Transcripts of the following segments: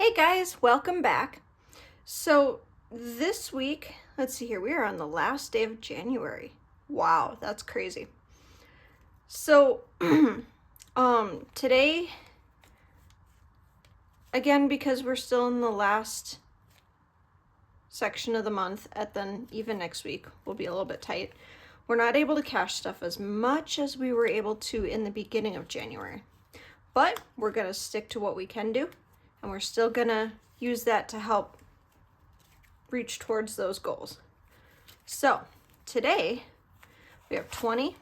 Hey guys, welcome back. So this week, let's see here, we are on the last day of January. Wow, that's crazy. So today, again, because we're still in the last section of the month, and then even next week will be a little bit tight. We're not able to cash stuff as much as we were able to in the beginning of January. But we're gonna stick to what we can do, and we're still gonna use that to help reach towards those goals. So today we have 20,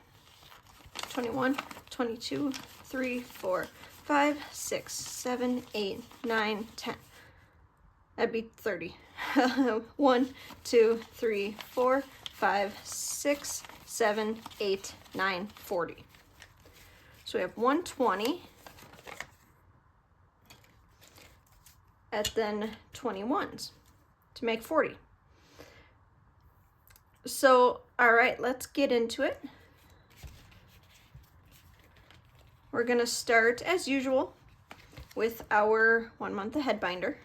21, 22, 3, 4, 5, 6, 7, 8, 9, 10. That'd be 30. 1, 2, 3, 4, 5, 6, 7, 8, 9, 40. So we have 120. And then 21s to make 40. So, all right, let's get into it. We're gonna start as usual with our 1 month ahead binder.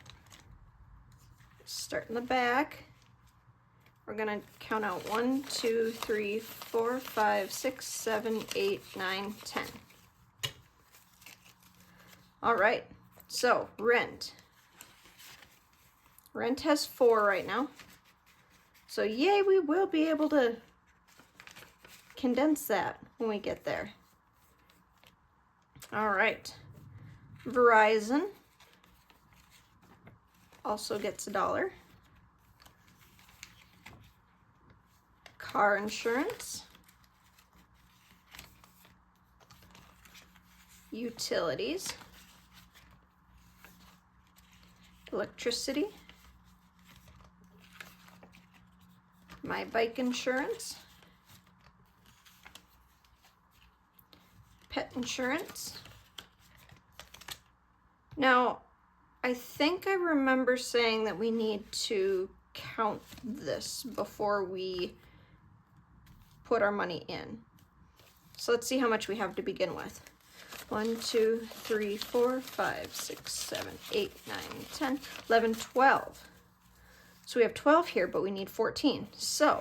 Start in the back. We're gonna count out 1, 2, 3, 4, 5, 6, 7, 8, 9, 10. All right, so rent. Rent has 4 right now. So yay, we will be able to condense that when we get there. All right. Verizon also gets $1. Car insurance. Utilities. Electricity. My bike insurance, pet insurance. Now, I think I remember saying that we need to count this before we put our money in. So let's see how much we have to begin with. 1, 2, 3, 4, 5, 6, 7, 8, 9, 10, 11, 12. So we have 12 here, but we need 14. So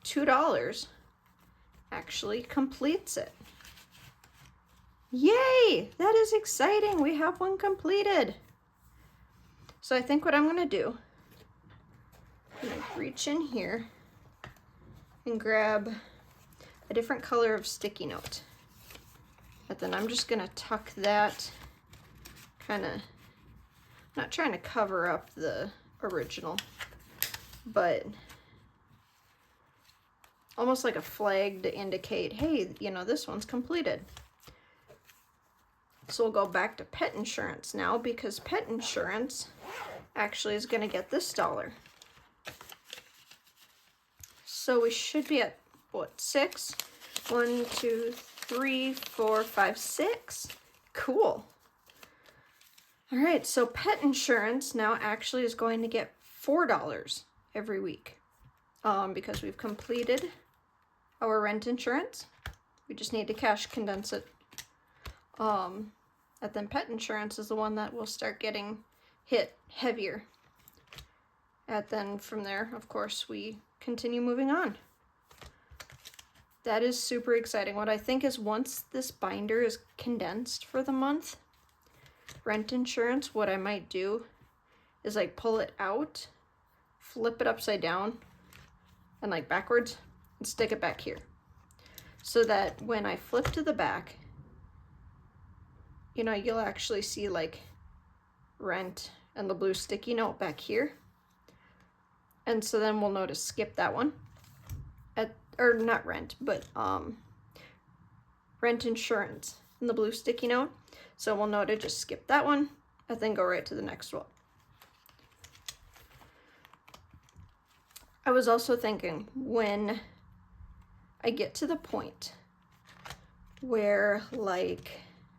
$2 actually completes it. Yay! That is exciting. We have one completed. So I think what I'm going to do, I'm going to reach in here and grab a different color of sticky note. But then I'm just going to tuck that kind of, not trying to cover up the original, but almost like a flag to indicate, hey, you know, this one's completed. So we'll go back to pet insurance now, because pet insurance actually is going to get this $1. So we should be at, what, 6? 1, 2, 3, 4, 5, 6. Cool. All right, so pet insurance now actually is going to get $4 every week because we've completed our rent insurance. We just need to cash condense it. And then pet insurance is the one that will start getting hit heavier. And then from there, of course, we continue moving on. That is super exciting. What I think is once this binder is condensed for the month, rent insurance, what I might do is like pull it out, flip it upside down and like backwards and stick it back here. So that when I flip to the back, you know, you'll actually see like rent and the blue sticky note back here. And so then we'll know to skip that one. Or not rent, but rent insurance and the blue sticky note. So we'll know to just skip that one and then go right to the next one. I was also thinking, when I get to the point where, like,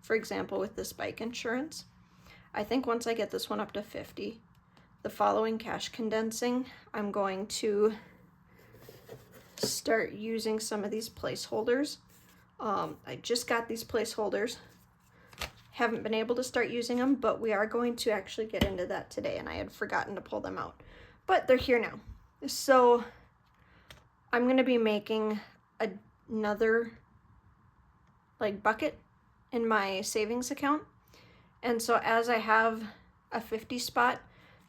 for example, with this bike insurance, I think once I get this one up to 50, the following cash condensing, I'm going to start using some of these placeholders. I just got these placeholders. haven't been able to start using them, but we are going to actually get into that today, and I had forgotten to pull them out. But they're here now. So I'm going to be making another like bucket in my savings account. And so as I have a 50 spot,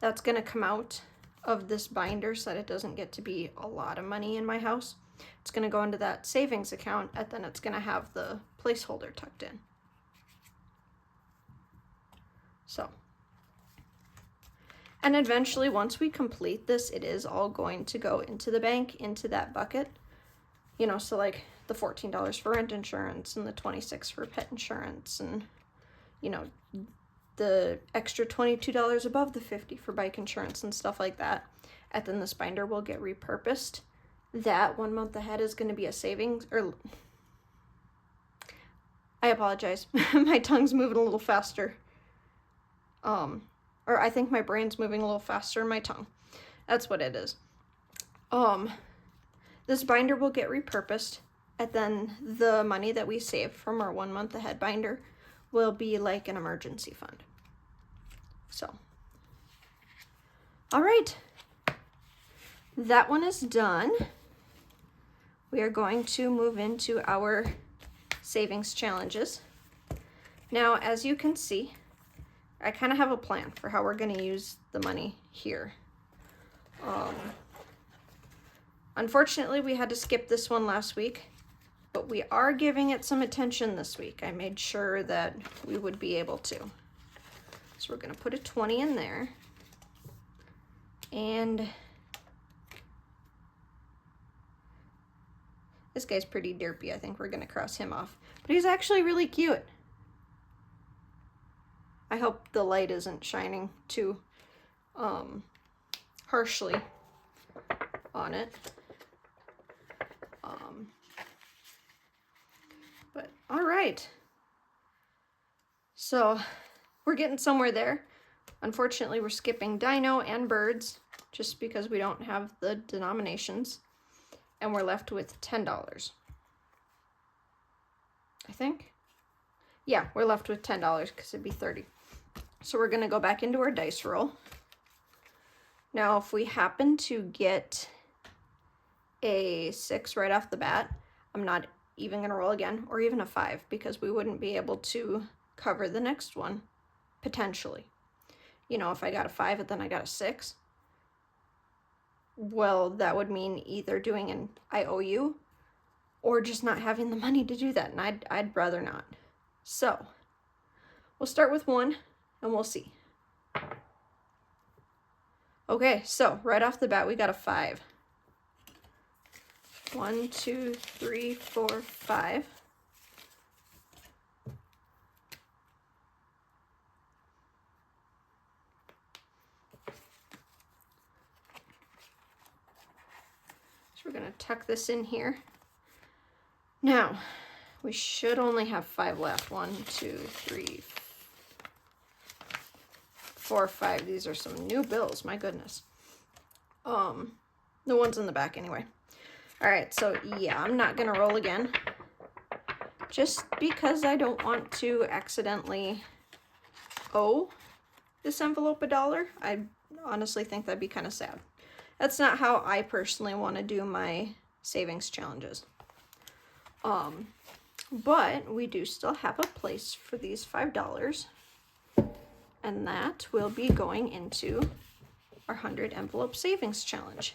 that's going to come out of this binder so that it doesn't get to be a lot of money in my house. It's going to go into that savings account, and then it's going to have the placeholder tucked in. So, and eventually once we complete this, it is all going to go into the bank, into that bucket. You know, so like the $14 for rent insurance and the $26 for pet insurance, and you know, the extra $22 above the $50 for bike insurance and stuff like that. And then this binder will get repurposed. That 1 month ahead is going to be a savings, or I apologize. My tongue's moving a little faster. Or I think my brain's moving a little faster than my tongue. That's what it is. This binder will get repurposed, and then the money that we save from our 1 month ahead binder will be like an emergency fund. So, all right, that one is done. We are going to move into our savings challenges. Now, as you can see, I kind of have a plan for how we're going to use the money here. Unfortunately, we had to skip this one last week, but we are giving it some attention this week. I made sure that we would be able to. So we're going to put a 20 in there. And this guy's pretty derpy. I think we're going to cross him off. But he's actually really cute. I hope the light isn't shining too harshly on it. But all right. So we're getting somewhere there. Unfortunately, we're skipping dino and birds just because we don't have the denominations. And we're left with $10. I think. Yeah, we're left with $10 because it'd be 30. So we're going to go back into our dice roll. Now, if we happen to get a 6 right off the bat, I'm not even going to roll again, or even a 5, because we wouldn't be able to cover the next one, potentially. You know, if I got a 5 and then I got a 6, well, that would mean either doing an IOU or just not having the money to do that, and I'd rather not. So, we'll start with 1, and we'll see. Okay, so right off the bat, we got a 5. 1, 2, 3, 4, 5. So we're going to tuck this in here. Now, we should only have 5 left. 1, 2, 3, 4, 5. These are some new bills, my goodness. The ones in the back anyway. All right, so yeah, I'm not gonna roll again, just because I don't want to accidentally owe this envelope $1. I honestly think that'd be kind of sad. That's not how I personally want to do my savings challenges. But we do still have a place for these $5, and that will be going into our 100 envelope savings challenge.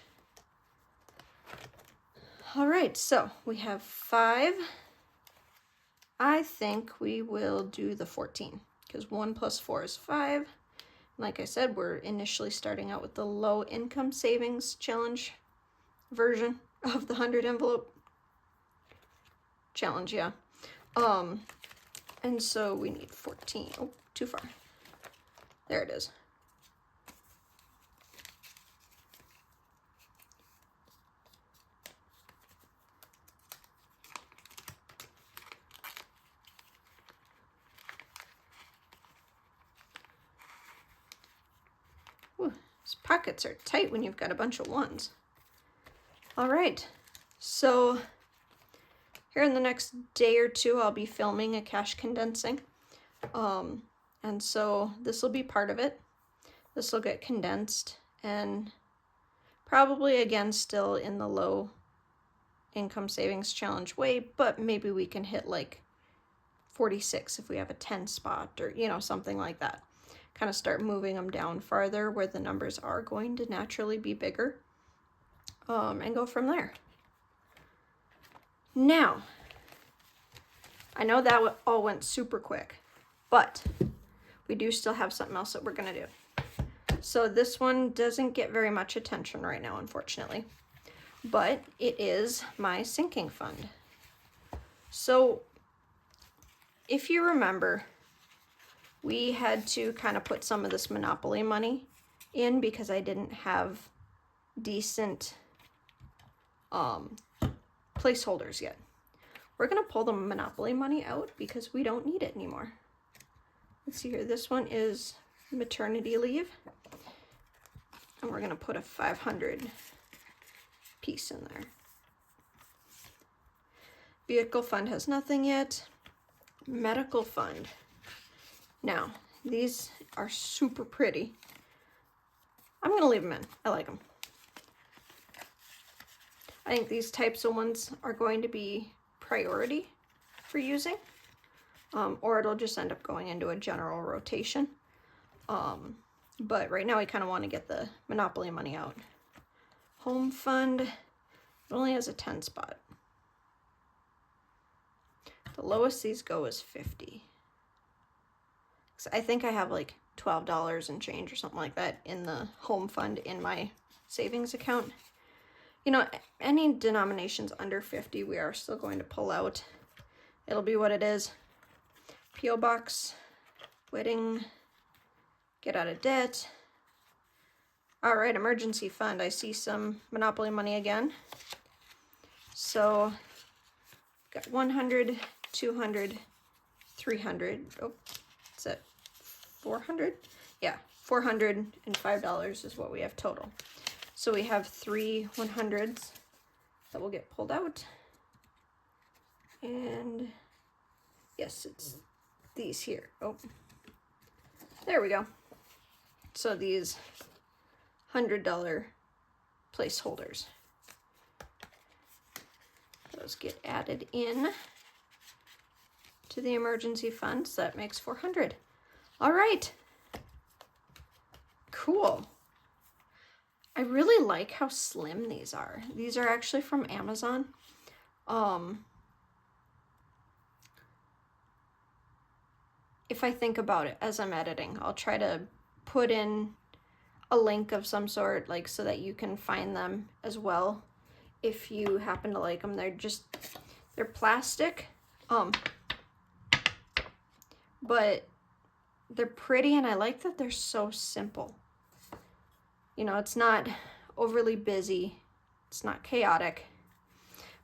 All right, so we have 5. I think we will do the 14, because 1 plus 4 is 5. Like I said, we're initially starting out with the low income savings challenge version of the 100 envelope challenge, yeah. And so we need 14. Oh, too far. There it is. Ooh, these pockets are tight when you've got a bunch of 1s. All right, so here in the next day or two, I'll be filming a cash condensing And so this will be part of it. This will get condensed and probably again still in the low income savings challenge way, but maybe we can hit like 46 if we have a 10 spot, or you know, something like that. Kind of start moving them down farther where the numbers are going to naturally be bigger, and go from there. Now, I know that all went super quick, but we do still have something else that we're gonna do. So this one doesn't get very much attention right now, unfortunately, but it is my sinking fund. So if you remember, we had to kind of put some of this Monopoly money in because I didn't have decent placeholders yet. We're gonna pull the Monopoly money out because we don't need it anymore. Let's see here, this one is maternity leave. And we're gonna put a 500 piece in there. Vehicle fund has nothing yet. Medical fund. Now, these are super pretty. I'm gonna leave them in, I like them. I think these types of ones are going to be priority for using, or it'll just end up going into a general rotation. But right now we kind of want to get the Monopoly money out. Home fund, it only has a 10 spot. The lowest these go is 50. So I think I have like $12 and change or something like that in the home fund in my savings account. You know, any denominations under 50 we are still going to pull out. It'll be what it is. P.O. Box, wedding, get out of debt. All right, emergency fund. I see some Monopoly money again. So, got 100, 200, 300. Oh, is that 400? Yeah, $405 is what we have total. So we have 3 100s that will get pulled out. And yes, it's these here. Oh, there we go. So these $100 placeholders. Those get added in to the emergency fund, so that makes 400. All right. Cool. I really like how slim these are. These are actually from Amazon. If I think about it as I'm editing, I'll try to put in a link of some sort, like so that you can find them as well if you happen to like them. They're plastic, but they're pretty, and I like that they're so simple. You know, it's not overly busy, it's not chaotic,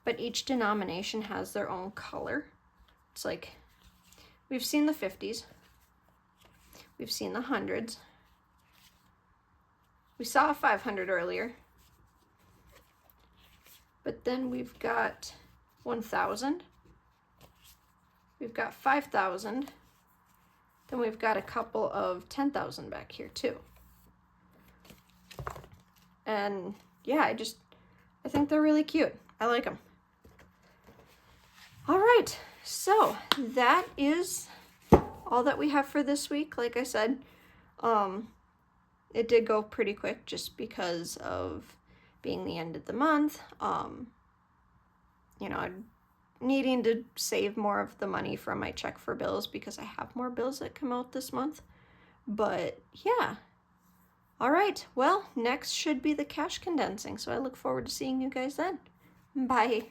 but each denomination has their own color. It's like, we've seen the 50s, we've seen the 100s, we saw a 500 earlier, but then we've got 1,000, we've got 5,000, then we've got a couple of 10,000 back here too. And yeah, I think they're really cute. I like them. All right, so that is all that we have for this week. Like I said, it did go pretty quick just because of being the end of the month. You know, I'm needing to save more of the money from my check for bills because I have more bills that come out this month. But yeah. All right, well, next should be the cash condensing, so I look forward to seeing you guys then. Bye.